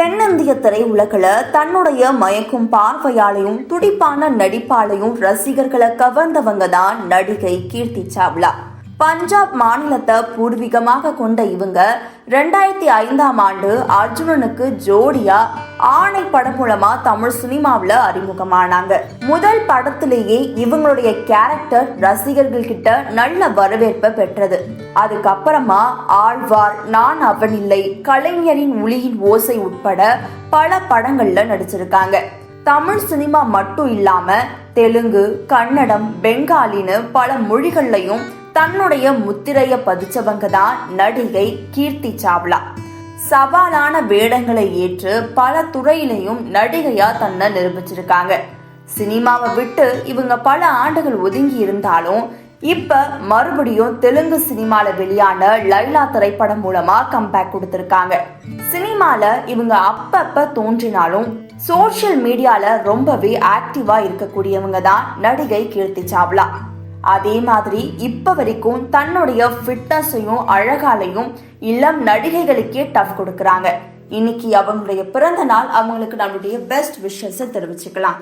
தென்னிந்திய திரையுலகில் தன்னுடைய மயக்கும் பார்வையாலையும் துடிப்பான நடிப்பாலையும் ரசிகர்களை கவர்ந்தவங்க தான் நடிகை கீர்த்தி சாவ்லா. பஞ்சாப் மாநிலத்தை பூர்வீகமாக கொண்ட இவங்க 2005ஆம் ஆண்டு அர்ஜுனனுக்கு ஜோடியா ஆணை படம் மூலமா தமிழ் சினிமாவில் அறிமுகமானாங்க. முதல் படத்திலேயே இவங்களுடைய கேரக்டர் ரசிகர்கள் கிட்ட நல்ல வரவேற்பை பெற்றது. அதுக்கப்புறமா ஆழ்வார், நான் அவனில்லை, கலைஞரின் ஒளியின் ஓசை உட்பட பல படங்கள்ல நடிச்சிருக்காங்க. தமிழ் சினிமா மட்டும் இல்லாம தெலுங்கு, கன்னடம், பெங்காலின்னு பல மொழிகள்லையும் தன்னுடைய முத்திரைய பதிச்சவங்க தான் நடிகை கீர்த்தி சாவ்லா. சவாலான வேடங்களை ஏற்று பல துறையிலையும் நடிகையா தன்னை நிரூபிச்சிருக்காங்க. சினிமாவை விட்டு இவங்க பல ஆண்டுகள் ஒதுங்கி இருந்தாலும் இப்ப மறுபடியும் தெலுங்கு சினிமால வெளியான லைலா திரைப்படம் மூலமா கம்பேக் கொடுத்திருக்காங்க. சினிமால இவங்க அப்பப்ப தோன்றினாலும் சோசியல் மீடியால ரொம்பவே ஆக்டிவா இருக்கக்கூடியவங்க தான் நடிகை கீர்த்தி சாவ்லா. அதே மாதிரி இப்ப வரைக்கும் தன்னுடைய ஃபிட்னஸையும் அழகாலையும் இளம் நடிகைகளுக்கே டஃப் கொடுக்கறாங்க. இன்னைக்கு அவங்களுடைய பிறந்த நாள், அவங்களுக்கு நம்மளுடைய பெஸ்ட் விஷஸ் தெரிவிச்சுக்கலாம்.